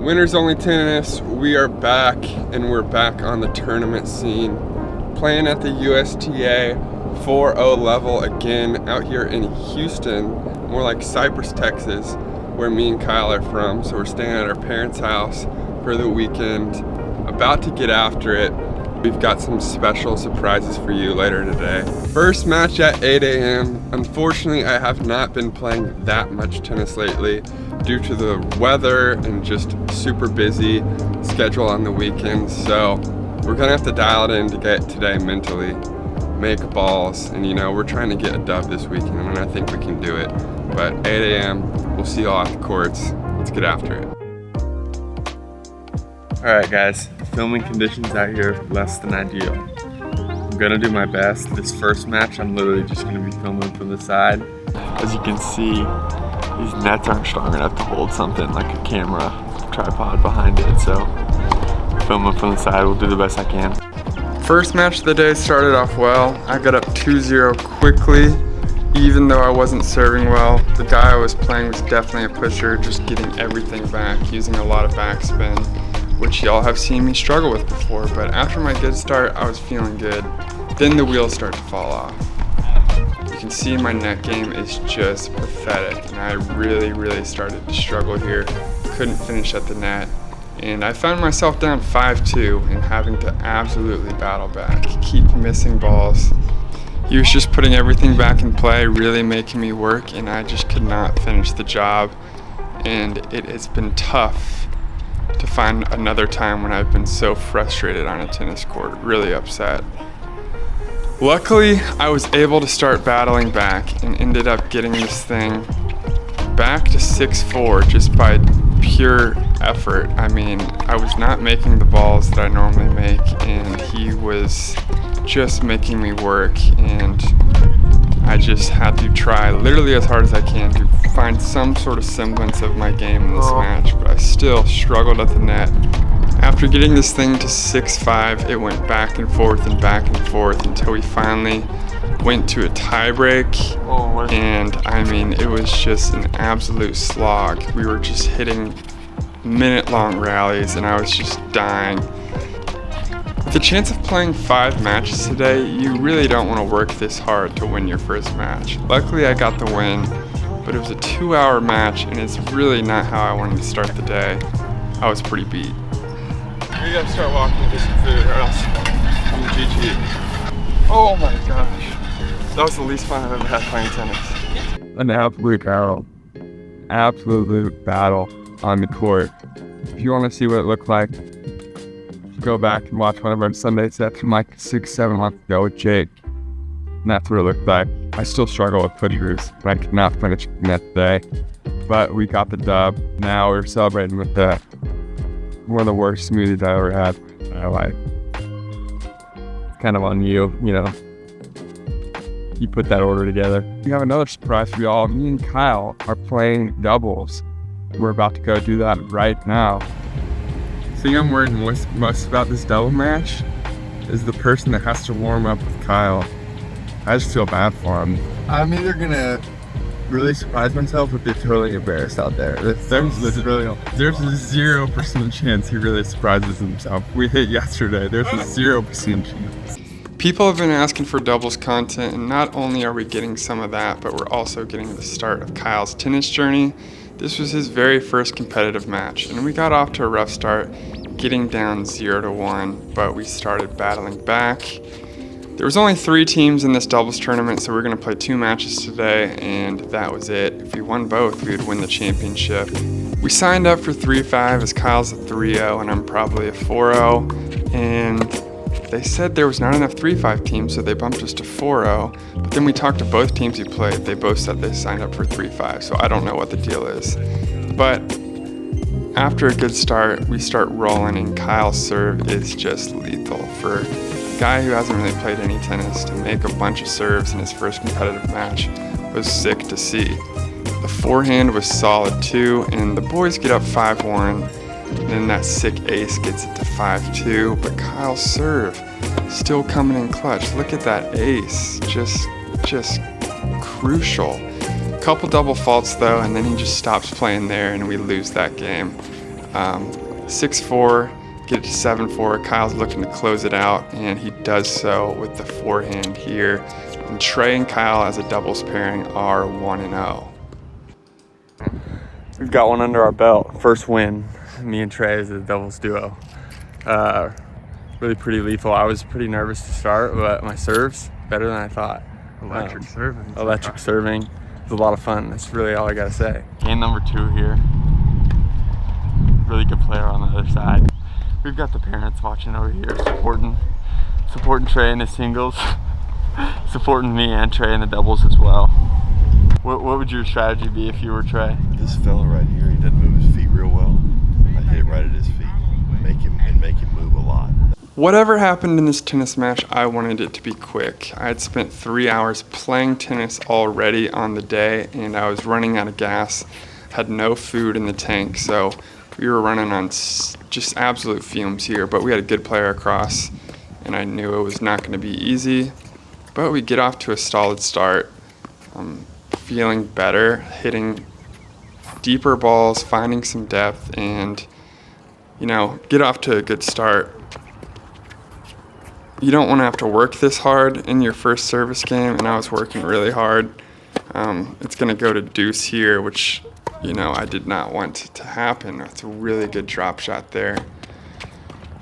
Winners Only Tennis, we are back, and we're back on the tournament scene. Playing at the USTA 4-0 level again out here in Houston, more like Cypress, Texas, where me and Kyle are from. So we're staying at our parents' house for the weekend, about to get after it. We've got some special surprises for you later today. First match at 8 a.m. Unfortunately, I have not been playing that much tennis lately due to the weather and just super busy schedule on the weekends. So we're gonna have to dial it in to get today mentally, make balls, and we're trying to get a dub this weekend, and I think we can do it. But 8 a.m., we'll see you all at the courts. Let's get after it. All right, guys, filming conditions out here less than ideal. I'm gonna do my best. This first match, I'm literally just gonna be filming from the side. As you can see, these nets aren't strong enough to hold something like a camera tripod behind it, so filming from the side, we'll do the best I can. First match of the day started off well. I got up 2-0 quickly, even though I wasn't serving well. The guy I was playing was definitely a pusher, just getting everything back, using a lot of backspin, which y'all have seen me struggle with before, but after my good start, I was feeling good. Then the wheels start to fall off. You can see my net game is just pathetic, and I really started to struggle here. Couldn't finish at the net, and I found myself down 5-2 and having to absolutely battle back, keep missing balls. He was just putting everything back in play, really making me work, and I just could not finish the job, and it has been tough to find another time when I've been so frustrated on a tennis court, really upset. Luckily, I was able to start battling back and ended up getting this thing back to 6-4 just by pure effort. I mean, I was not making the balls that I normally make, and he was just making me work, and I just had to try literally as hard as I can to find some sort of semblance of my game in this match, but I still struggled at the net. After getting this thing to 6-5, it went back and forth until we finally went to a tiebreak, and I mean, it was just an absolute slog. We were just hitting minute-long rallies, and I was just dying. With the chance of playing 5 matches today, you really don't want to work this hard to win your first match. Luckily, I got the win, but it was a 2-hour match, and it's really not how I wanted to start the day. I was pretty beat. We gotta start walking and get some food, or else I'm GG. Oh my gosh. That was the least fun I've ever had playing tennis. An absolute battle. Absolute battle on the court. If you want to see what it looked like, go back and watch one of our Sunday sets from like 6-7 months ago with Jake. And that's what it looked like. I still struggle with pushers, but I could not finish the net today. But we got the dub. Now we're celebrating with one of the worst smoothies I ever had in my life. It's kind of on you, You put that order together. We have another surprise for y'all. Me and Kyle are playing doubles. We're about to go do that right now. The thing I'm worried most about this double match is the person that has to warm up with Kyle. I just feel bad for him. I'm either gonna really surprise myself or be totally embarrassed out there. There's a 0% chance he really surprises himself. We hit yesterday. There's a 0% chance. People have been asking for doubles content, and not only are we getting some of that, but we're also getting the start of Kyle's tennis journey. This was his very first competitive match, and we got off to a rough start, getting down 0-1, but we started battling back. There was only 3 teams in this doubles tournament, so we're gonna play 2 matches today, and that was it. If we won both, we would win the championship. We signed up for 3-5 as Kyle's a 3-0 and I'm probably a 4-0, and they said there was not enough 3-5 teams, so they bumped us to 4-0, but then we talked to both teams who played. They both said they signed up for 3-5, so I don't know what the deal is. But after a good start, we start rolling, and Kyle's serve is just lethal. For a guy who hasn't really played any tennis, to make a bunch of serves in his first competitive match was sick to see. The forehand was solid too, and the boys get up 5-1, and then that sick ace gets it to 5-2, but Kyle's serve still coming in clutch. Look at that ace, just crucial. Couple double faults though, and then he just stops playing there and we lose that game. 6-4, get it to 7-4. Kyle's looking to close it out, and he does so with the forehand here. And Trey and Kyle as a doubles pairing are 1-0. We've got one under our belt. First win, me and Trey as a doubles duo. Really pretty lethal. I was pretty nervous to start, but my serve's better than I thought. Electric serving. Electric serving. It was a lot of fun. That's really all I gotta say. Game number 2 here. Really good player on the other side. We've got the parents watching over here, supporting Trey in the singles, supporting me and Trey in the doubles as well. What would your strategy be if you were Trey? This fella right here, he doesn't move his feet real well. I hit it right at his feet, make him move a lot. Whatever happened in this tennis match, I wanted it to be quick. I had spent 3 hours playing tennis already on the day, and I was running out of gas, had no food in the tank, so we were running on just absolute fumes here, but we had a good player across, and I knew it was not going to be easy, but we get off to a solid start. Feeling better, hitting deeper balls, finding some depth, and, get off to a good start. You don't want to have to work this hard in your first service game, and I was working really hard. It's going to go to deuce here, which, I did not want to happen. It's a really good drop shot there.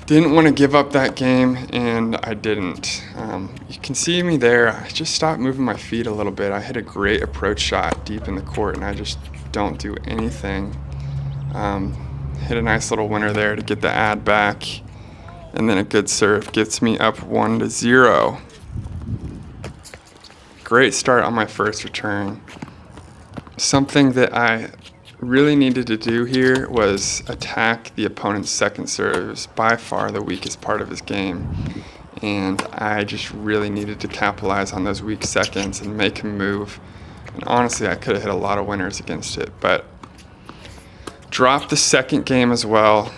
Didn't want to give up that game, and I didn't. You can see me there. I just stopped moving my feet a little bit. I hit a great approach shot deep in the court, and I just don't do anything. Hit a nice little winner there to get the ad back, and then a good serve gets me up 1-0. Great start on my first return. Something that I really needed to do here was attack the opponent's second serve. It was by far the weakest part of his game, and I just really needed to capitalize on those weak seconds and make him move. And honestly, I could have hit a lot of winners against it, but dropped the second game as well.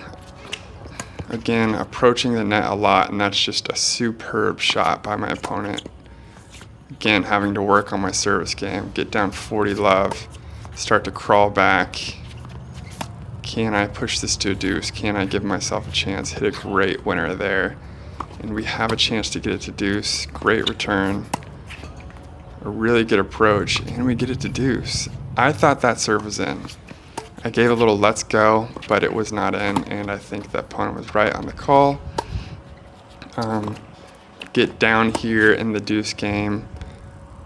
Again, approaching the net a lot, and that's just a superb shot by my opponent. Again, having to work on my service game, get down 40 love. Start to crawl back. Can I push this to a deuce? Can I give myself a chance? Hit a great winner there. And we have a chance to get it to deuce. Great return. A really good approach, and we get it to deuce. I thought that serve was in. I gave a little let's go, but it was not in, and I think the opponent was right on the call. Get down here in the deuce game.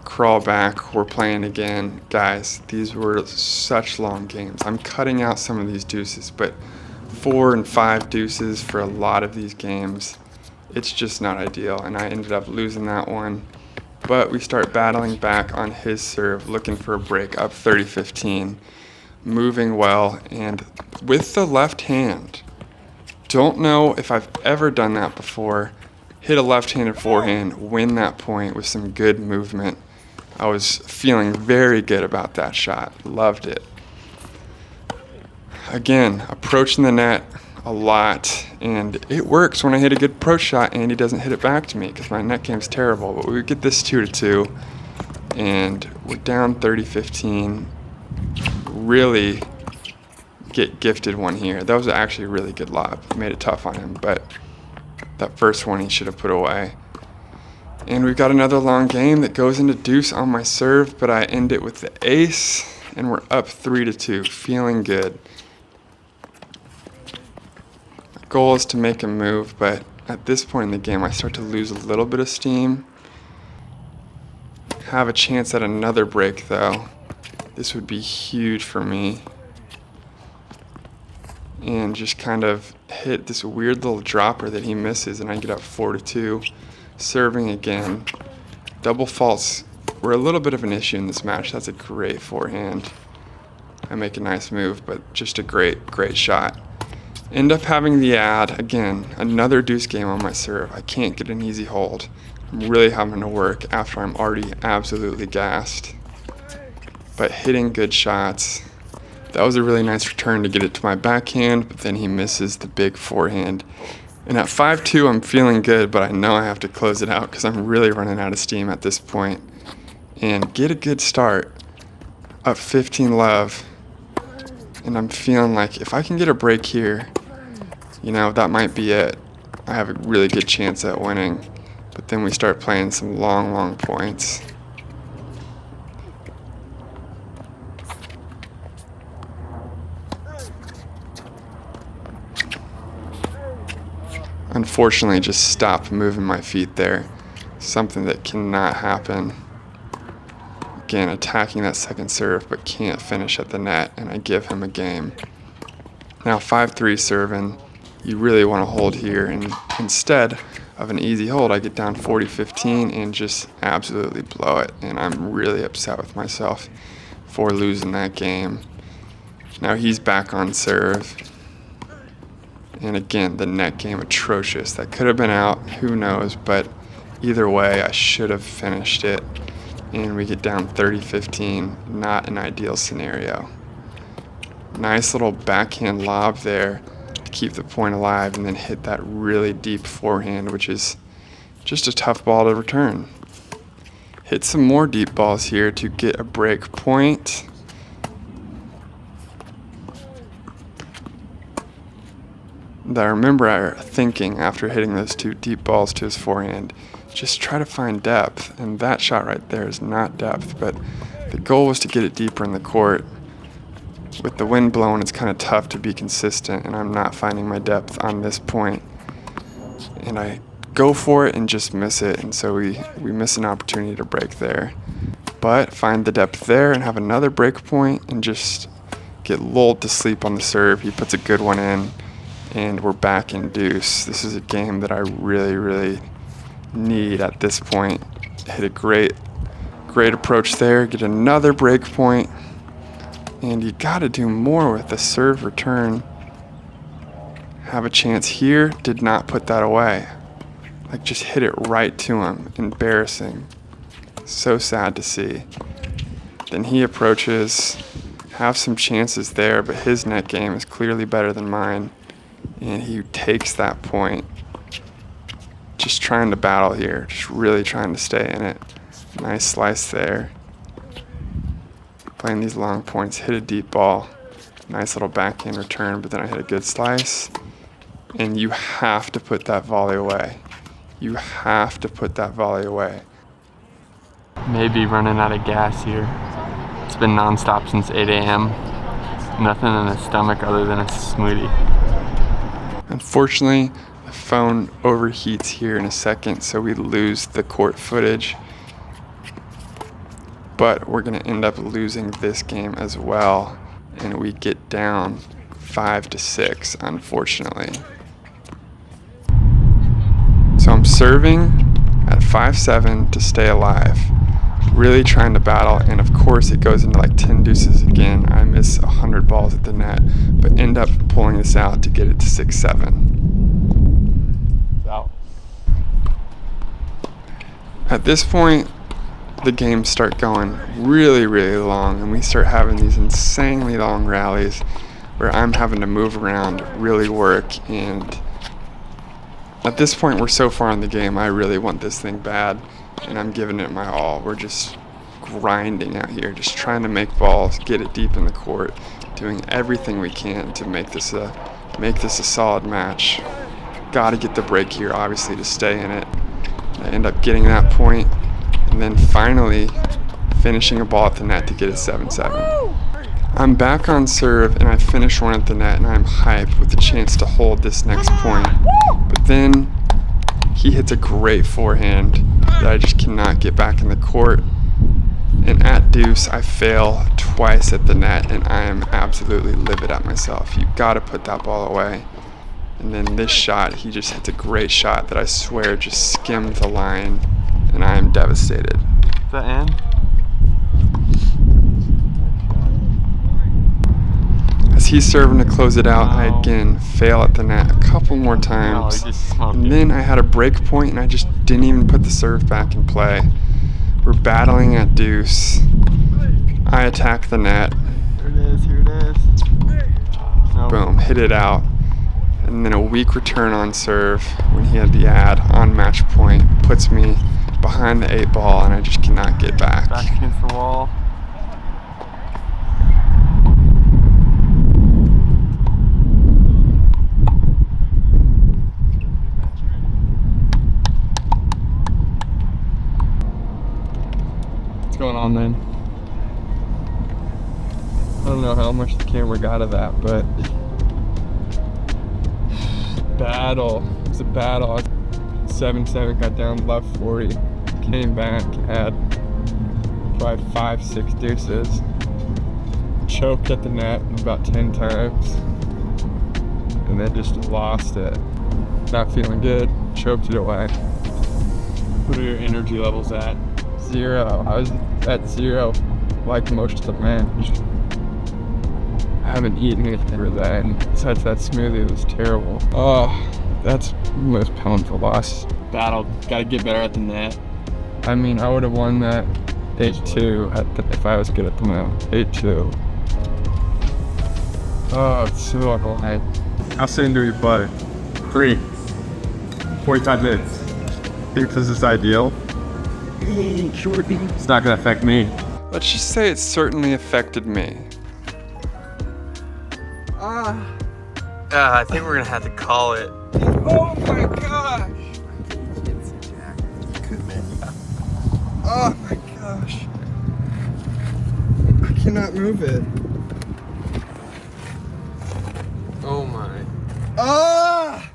Crawl back, we're playing again. Guys, these were such long games. I'm cutting out some of these deuces, but 4 and 5 deuces for a lot of these games, it's just not ideal, and I ended up losing that one. But we start battling back on his serve, looking for a break, up 30-15, moving well, and with the left hand. Don't know if I've ever done that before. Hit a left-handed forehand, win that point with some good movement. I was feeling very good about that shot. Loved it. Again, approaching the net a lot, and it works when I hit a good approach shot and he doesn't hit it back to me because my net game's terrible. But we get this 2-2, and we're down 30-15. Really get gifted one here. That was actually a really good lob. Made it tough on him, but that first one he should have put away. And we've got another long game that goes into deuce on my serve, but I end it with the ace, and we're up 3-2, feeling good. My goal is to make a move, but at this point in the game, I start to lose a little bit of steam. Have a chance at another break, though. This would be huge for me. And just kind of hit this weird little dropper that he misses, and I get up 4-2. Serving again. Double faults were a little bit of an issue in this match. That's a great forehand. I make a nice move, but just a great shot. End up having the ad. Again, another deuce game on my serve. I can't get an easy hold. I'm really having to work after I'm already absolutely gassed. But hitting good shots. That was a really nice return to get it to my backhand, but then he misses the big forehand. And at 5-2, I'm feeling good, but I know I have to close it out because I'm really running out of steam at this point. And get a good start. Up 15 love. And I'm feeling like if I can get a break here, you know, that might be it. I have a really good chance at winning. But then we start playing some long points. Unfortunately, just stopped moving my feet there. Something that cannot happen. Again, attacking that second serve, but can't finish at the net, and I give him a game. Now 5-3 serving. You really want to hold here, and instead of an easy hold, I get down 40-15 and just absolutely blow it, and I'm really upset with myself for losing that game. Now he's back on serve. And again, the net game atrocious. That could have been out, who knows, but either way, I should have finished it. And we get down 30-15, not an ideal scenario. Nice little backhand lob there to keep the point alive, and then hit that really deep forehand, which is just a tough ball to return. Hit some more deep balls here to get a break point. I remember thinking after hitting those 2 deep balls to his forehand, just try to find depth, and that shot right there is not depth, but the goal was to get it deeper in the court. With the wind blowing, it's kind of tough to be consistent, and I'm not finding my depth on this point. And I go for it and just miss it, and so we miss an opportunity to break there. But find the depth there and have another break point and just get lulled to sleep on the serve. He puts a good one in, and we're back in deuce. This is a game that I really need at this point. Hit a great approach there, get another break point, and you gotta do more with the serve return. Have a chance here, did not put that away. Like, just hit it right to him. Embarrassing. So sad to see. Then he approaches, have some chances there, but his net game is clearly better than mine. And he takes that point. Just trying to battle here, just really trying to stay in it. Nice slice there. Playing these long points, hit a deep ball. Nice little backhand return, but then I hit a good slice. And you have to put that volley away. You have to put that volley away. Maybe running out of gas here. It's been nonstop since 8 a.m. Nothing in the stomach other than a smoothie. Unfortunately, the phone overheats here in a second, so we lose the court footage. But we're going to end up losing this game as well, and we get down 5-6, unfortunately. So I'm serving at 5-7 to stay alive. Really trying to battle, and of course it goes into like 10 deuces again. I miss 100 balls at the net, but end up pulling this out to get it to 6-7. Out. At this point, the games start going really long, and we start having these insanely long rallies where I'm having to move around, really work, and at this point we're so far in the game, I really want this thing bad, and I'm giving it my all. We're just grinding out here, just trying to make balls, get it deep in the court, doing everything we can to make this a solid match. Got to get the break here, obviously, to stay in it. I end up getting that point, and then finally finishing a ball at the net to get it 7-7. I'm back on serve, and I finish one at the net, and I'm hyped with the chance to hold this next point. But then he hits a great forehand that I just cannot get back in the court. And at deuce, I fail twice at the net, and I am absolutely livid at myself. You got to put that ball away. And then this shot, he just hits a great shot that I swear just skimmed the line, and I am devastated. Is that in? As he's serving to close it out, I again fail at the net a couple more times. And then I had a break point, and I just didn't even put the serve back in play. We're battling at deuce. I attack the net. Here it is. Nope. Boom, hit it out. And then a weak return on serve when he had the ad on match point puts me behind the 8 ball, and I just cannot get back. Back against the wall. on then. I don't know how much the camera got of that, but battle. It was a battle. 7-7, got down left 40, came back, had probably 5-6 deuces, choked at the net about 10 times, and then just lost it. Not feeling good, choked it away. What are your energy levels at? 0. I was at 0 like most of the men. I haven't eaten anything for that, and besides that smoothie, it was terrible. Oh, that's the most painful loss. Battle, gotta get better at the net. I mean, I would have won that 8-2 if I was good at the net. 8-2. Oh, it's so annoying. How soon do we play? 3. 45 minutes. Think this is ideal? It's not gonna affect me. Let's just say it certainly affected me. I think we're gonna have to call it. Oh my gosh! Oh my gosh! I cannot move it. Oh my. Ah!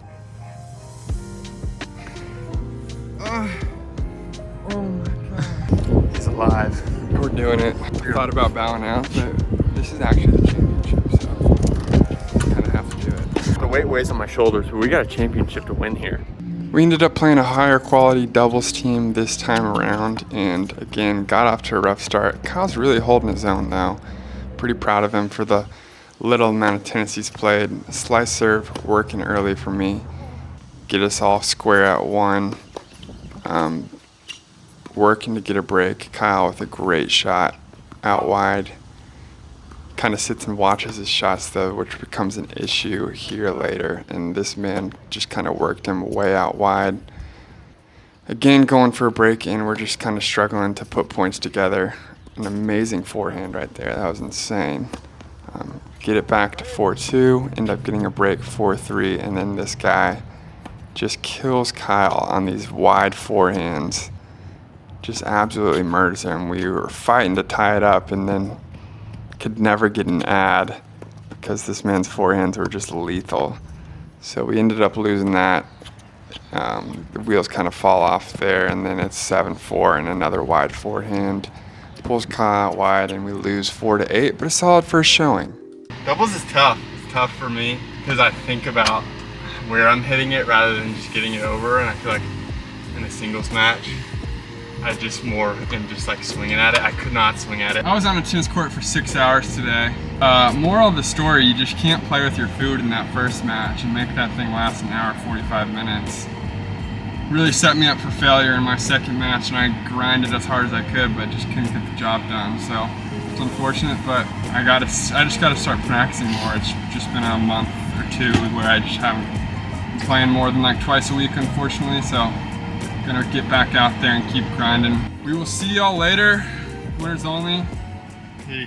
Oh my god. He's alive. We're doing it. I thought about bowing out, but this is actually the championship, so I kind of have to do it. The weight weighs on my shoulders, but we got a championship to win here. We ended up playing a higher quality doubles team this time around, and again, got off to a rough start. Kyle's really holding his own though. Pretty proud of him for the little amount of tennis he's played. Slice serve working early for me. Get us all square at 1. Working to get a break. Kyle with a great shot out wide. Kind of sits and watches his shots though, which becomes an issue here later. And this man just kind of worked him way out wide. Again, going for a break, and we're just kind of struggling to put points together. An amazing forehand right there. That was insane. Get it back to 4-2. End up getting a break 4-3, and then this guy just kills Kyle on these wide forehands. Just absolutely murders him. We were fighting to tie it up, and then could never get an ad because this man's forehands were just lethal. So we ended up losing that. The wheels kind of fall off there, and then it's 7-4 and another wide forehand. Pulls Kyle out wide, and we lose 4-8, but a solid first showing. Doubles is tough. It's tough for me because I think about where I'm hitting it rather than just getting it over, and I feel like in a singles match, I just more am just like swinging at it. I could not swing at it. I was on a tennis court for 6 hours today. Moral of the story, you just can't play with your food in that first match and make that thing last an hour, 45 minutes. Really set me up for failure in my second match, and I grinded as hard as I could, but just couldn't get the job done. So it's unfortunate, but I just gotta start practicing more. It's just been a month or 2 where I just haven't been playing more than like twice a week, unfortunately. So gonna get back out there and keep grinding. We will see y'all later. Winners only. Peace.